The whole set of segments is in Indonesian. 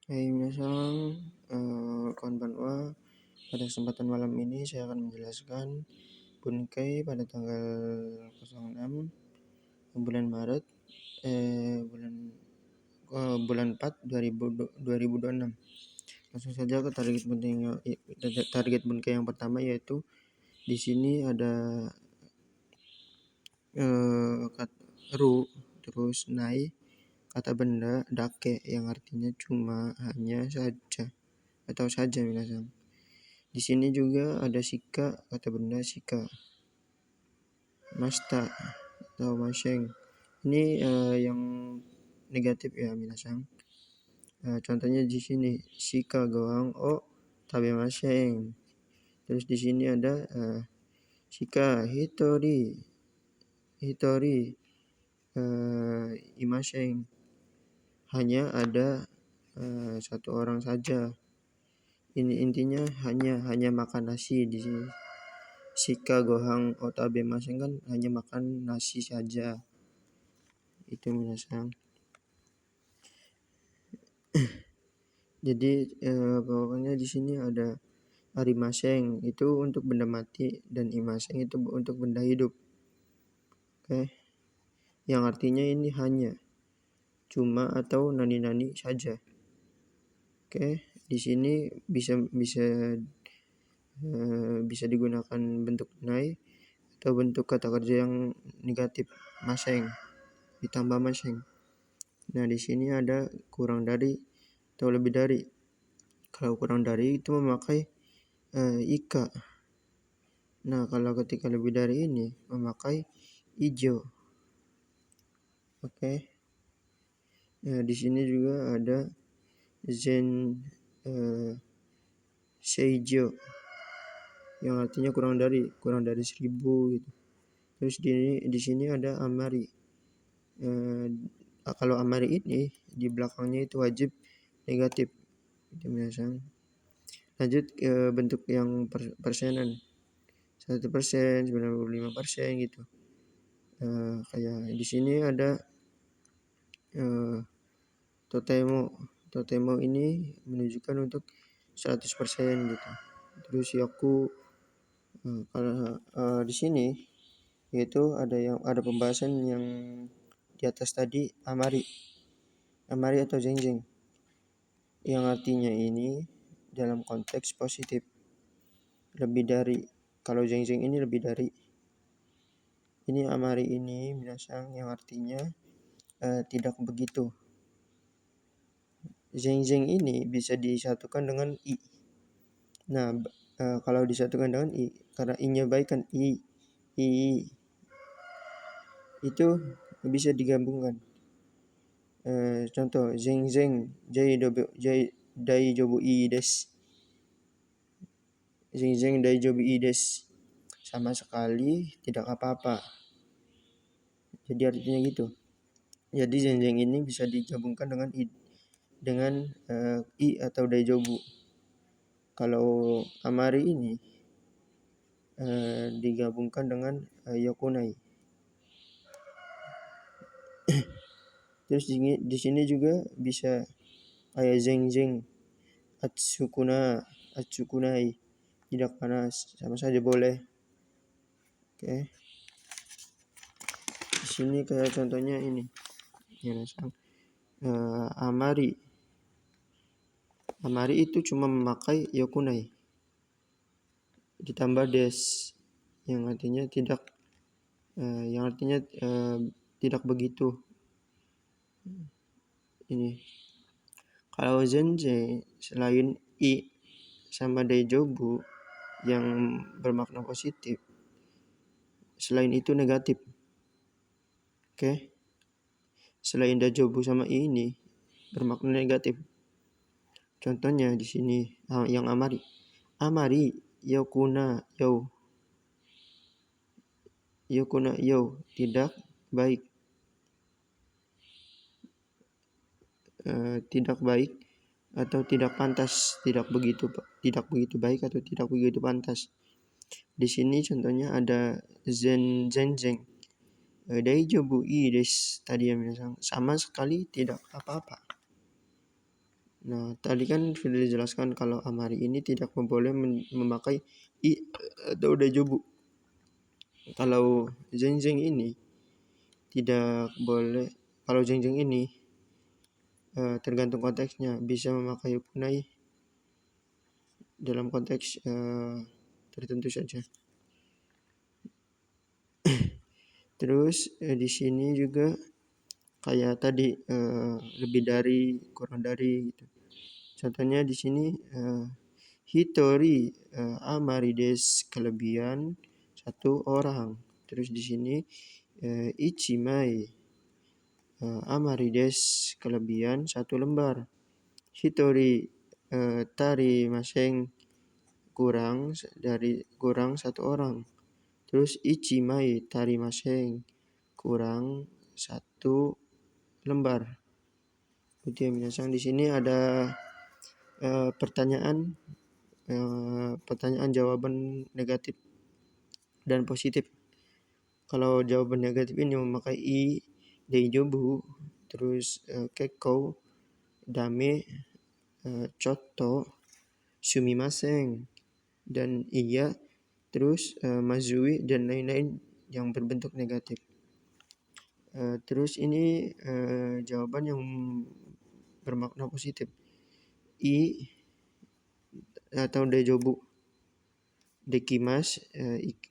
Hai minasan, konbanwa. Pada kesempatan malam ini saya akan menjelaskan Bunkai pada tanggal 06 bulan Maret bulan 4 2026. Langsung saja ke target Bunkai yang pertama, yaitu di sini ada ru, terus nai, kata benda dake yang artinya cuma, hanya, saja atau saja minasan. Di sini juga ada shika, kata benda shika, masta atau maseng. Ini yang negatif ya minasan. Contohnya di sini shika goang o tabe maseng. Terus di sini ada shika hitori imaseng. Hanya ada satu orang saja. Ini intinya hanya makan nasi di sini. Shika gohang otabe maseng kan hanya makan nasi saja. Itu minasan. Jadi pokoknya di sini ada arimaseng itu untuk benda mati dan imaseng itu untuk benda hidup. Oke. Yang artinya ini hanya, cuma atau nani-nani saja. Oke, di sini bisa digunakan bentuk nai atau bentuk kata kerja yang negatif, maseng ditambah maseng. Nah, di sini ada kurang dari atau lebih dari. Kalau kurang dari itu memakai ika. Nah, kalau ketika lebih dari ini memakai ijo. Oke. Nah, di sini juga ada zen seijo yang artinya kurang dari 1000 gitu. Terus di sini ada amari. Kalau amari ini di belakangnya itu wajib negatif. Itu biasa. Lanjut ke bentuk yang persenan. 1%, 95% gitu. Kayak di sini ada totemo ini menunjukkan untuk 100% gitu. Terus yaku kalau di sini yaitu ada pembahasan yang di atas tadi, amari atau jeng-jeng, yang artinya ini dalam konteks positif, lebih dari. Kalau jeng-jeng ini lebih dari. Ini amari ini minasan yang artinya tidak begitu. Jeng-jeng ini bisa disatukan dengan i. Nah, kalau disatukan dengan i, karena i-nya baik kan, i itu bisa digabungkan. Contoh zeng dai jobu i des. Zeng dai jobu i des, sama sekali tidak apa-apa. Jadi artinya gitu. Jadi zeng ini bisa digabungkan dengan i atau dai jobu. Kalau amari ini digabungkan dengan yokunai. Terus di sini juga bisa kayak zeng atsukunai, tidak panas, sama saja boleh. Oke. Di sini kayak contohnya ini. Ya, amari itu cuma memakai yokunai ditambah des yang artinya tidak tidak begitu. Ini kalau zenze selain i sama daijobu yang bermakna positif, selain itu negatif. Oke. Selain daijobu sama i ini bermakna negatif. Contohnya di sini yang amari yokuna yo tidak baik. Tidak baik atau tidak pantas, tidak begitu baik atau tidak begitu pantas. Di sini contohnya ada zeng daijobu i des tadi yang bilang sama sekali tidak apa-apa. Nah, tadi kan sudah dijelaskan kalau amari ini tidak boleh memakai i atau dajobu. Kalau jeng-jeng ini tidak boleh. Kalau jeng-jeng ini tergantung konteksnya, bisa memakai punai dalam konteks tertentu saja. Terus di sini juga kayak tadi lebih dari, kurang dari gitu. Contohnya di sini hitori amari des, kelebihan satu orang. Terus di sini ichimai amari des, kelebihan satu lembar. Hitori tari maseng, kurang satu orang. Terus ichimai tari maseng, kurang satu lembar. Itu ya minasan. Di sini ada pertanyaan jawaban negatif dan positif. Kalau jawaban negatif ini memakai i, deijobu, terus kekkou, dame, chotto, sumimasen, dan iya, terus mazui, dan lain-lain yang berbentuk negatif. Terus ini jawaban yang bermakna positif. I atau deijobu, dekimasu,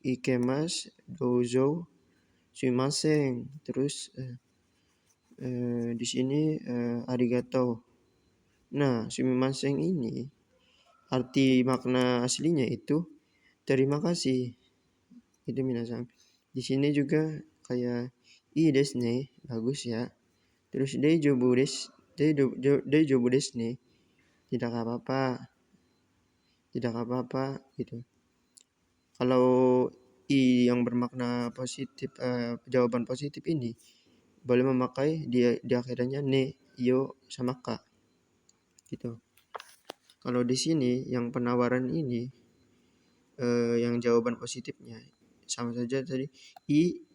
ikemas, dozo, sumimasen. Terus di sini arigato. Nah, sumimasen ini arti makna aslinya itu terima kasih. Itu minasan. Di sini juga kayak i desu ne, bagus ya. Terus deijobu desu ne, tidak apa-apa gitu. Kalau i yang bermakna positif, jawaban positif ini boleh memakai di akhirnya ne, yo, sama ka gitu. Kalau di sini yang penawaran ini yang jawaban positifnya sama saja tadi i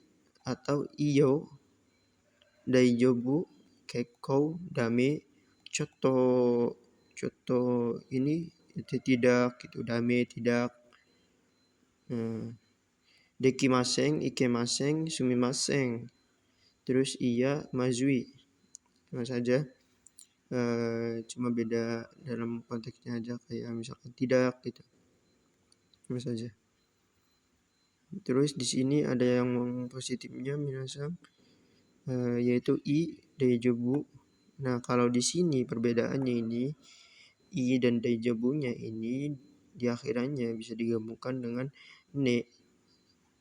atau iyo, daijobu, kekkou, dame, chotto ini itu tidak gitu, dame tidak, dekimasen, ikemasen, sumimasen. Terus iya, mazui. Sama saja, cuma beda dalam konteksnya aja, kayak misalkan tidak gitu. Sama saja. Terus di sini ada yang positifnya minasan, yaitu i, deijobu. Nah, kalau di sini perbedaannya ini i dan deijobunya ini di akhirannya bisa digabungkan dengan ne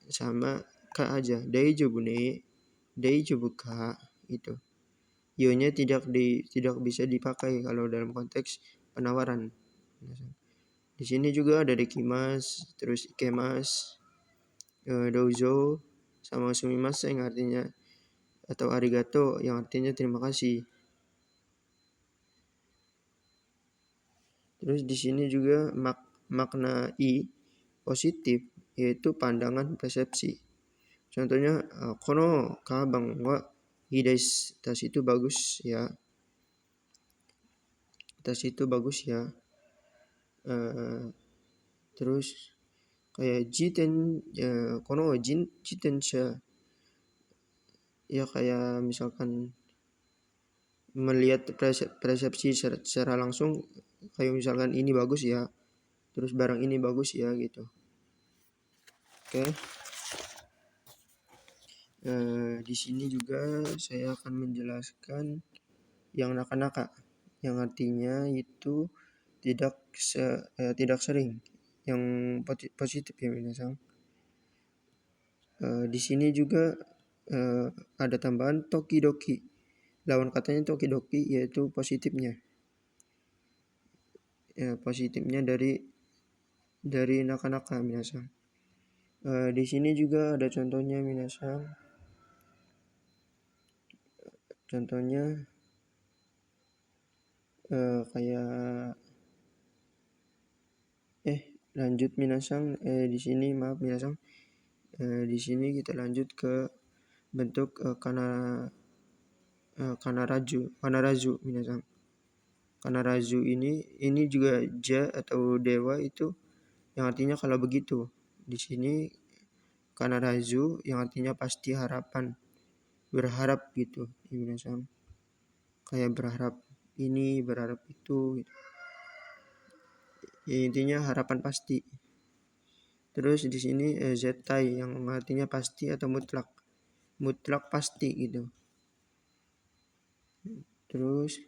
sama ka aja. Deijobu ne, deijobu ka itu. Yo-nya tidak bisa dipakai kalau dalam konteks penawaran. Di sini juga ada dekimas, terus ikemas, dozo, sama sumimasen yang artinya atau arigato yang artinya terima kasih. Terus di sini juga makna i positif, yaitu pandangan persepsi. Contohnya kono kabang wa i desu, tas itu bagus ya. Tas itu bagus ya. Terus kayak kono jitensha, ya kayak misalkan melihat persepsi secara langsung, kayak misalkan ini bagus ya, terus barang ini bagus ya gitu. Oke. Di sini juga saya akan menjelaskan yang naka-naka, yang artinya itu tidak sering, yang positif ya minasan. Di sini juga ada tambahan tokidoki. Lawan katanya tokidoki yaitu positifnya. Ya, positifnya dari naka-naka minasan. Di sini juga ada contohnya minasan. Contohnya kayak lanjut minasan. Di sini maaf minasan. Di sini kita lanjut ke bentuk kanarazu minasan. Kanarazu ini juga ja atau dewa itu yang artinya kalau begitu. Di sini kanarazu yang artinya pasti harapan, berharap gitu. Minasan kayak berharap ini, berharap itu gitu. Ya, intinya harapan pasti. Terus di sini zetai yang artinya pasti atau mutlak. Mutlak pasti gitu. Terus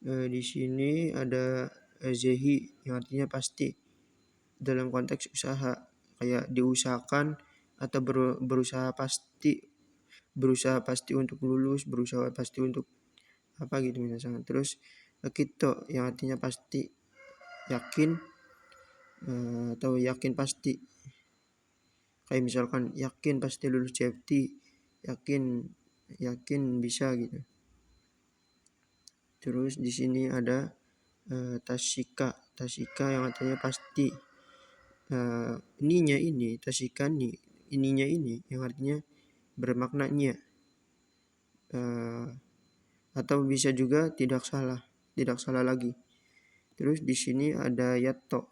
di sini ada zehi yang artinya pasti dalam konteks usaha, kayak diusahakan atau berusaha pasti untuk lulus, berusaha pasti untuk apa gitu misalnya. Terus kito yang artinya pasti, yakin atau yakin pasti, kayak misalkan yakin pasti lulus CFT, yakin bisa gitu. Terus di sini ada tashika yang artinya pasti. Ininya ini tashika ininya ini yang artinya bermaknanya, atau bisa juga tidak salah lagi. Terus di sini ada yato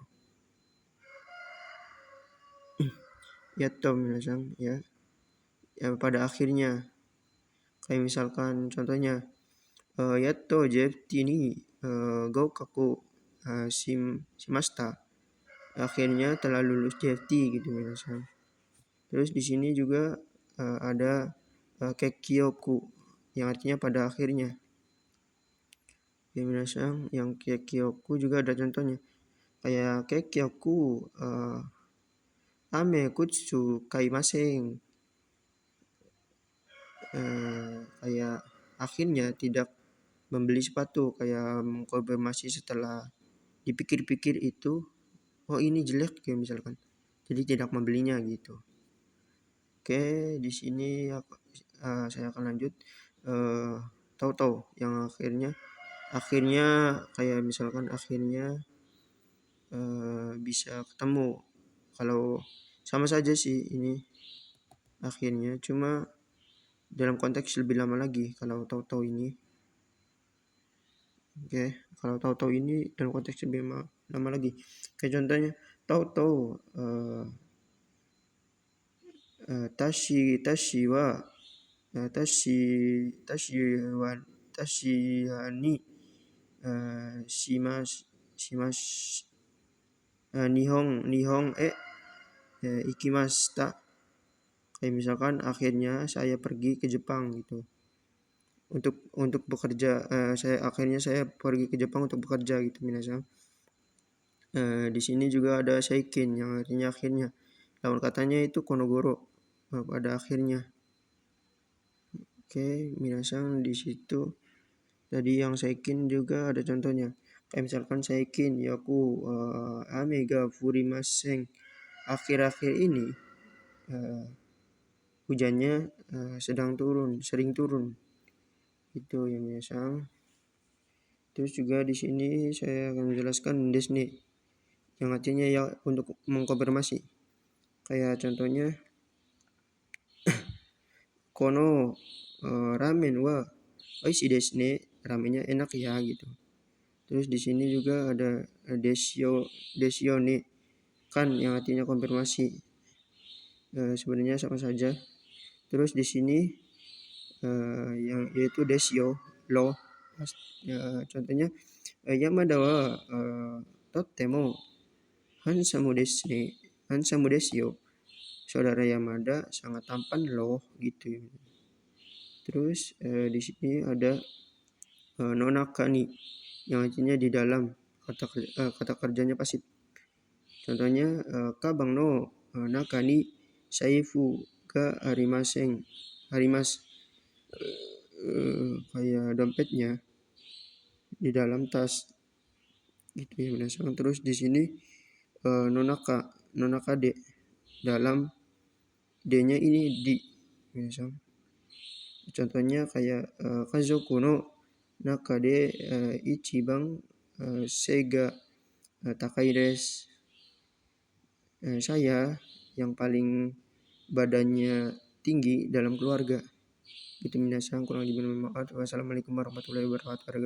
misalkan ya pada akhirnya, kayak misalkan contohnya yato JFT ni goukaku shimashita, akhirnya telah lulus JFT gitu misalkan. Terus di sini juga ada kekyoku yang artinya pada akhirnya. Ya misalkan yang kekyoku juga ada contohnya, kayak kekyoku ame kutsu kaimasen, kayak akhirnya tidak membeli sepatu, kayak mengkonfirmasi setelah dipikir-pikir itu, oh ini jelek kayak misalkan, jadi tidak membelinya gitu. Oke, di sini saya akan lanjut tahu yang akhirnya kayak misalkan akhirnya bisa ketemu. Kalau sama saja sih ini akhirnya, cuma dalam konteks lebih lama lagi kalau tahu ini. Oke, kalau tahu ini dalam konteks lebih lama lagi. Kayak contohnya tahu tashi ni nihong ikimashita, kayak misalkan akhirnya saya pergi ke Jepang gitu untuk bekerja. Saya pergi ke Jepang untuk bekerja gitu minasan. Di sini juga ada seikin yang artinya akhirnya, lawan katanya itu konogoro, pada akhirnya. Oke, minasan di situ tadi yang seikin juga ada contohnya, kayak misalkan seikin yaku ame ga furimasen, akhir-akhir ini hujannya sering turun itu ya minasan. Terus juga di sini saya akan menjelaskan desne yang artinya ya untuk mengkonfirmasi, kayak contohnya kono ramen wa oishi desu ne, ramennya enak ya gitu. Terus di sini juga ada desyo ne kan yang artinya konfirmasi, sebenarnya sama saja. Terus di sini yang yaitu desyo lo, contohnya Yamada wa totemo handsome desu yo, saudara Yamada sangat tampan loh gitu. Terus di sini ada nonakani yang artinya di dalam, kata kerjanya pasif. Contohnya kabang no nakani saifu ga harimas, kayak dompetnya di dalam tas gitu ya berdasarkan. Terus di sini nonaka de, dalam d-nya ini di misal. Contohnya kayak kazoku no naka de ichiban seiga takai desu, saya yang paling badannya tinggi dalam keluarga. Itu minasan, kurang lebih mohon maaf. Wassalamualaikum warahmatullahi wabarakatuh.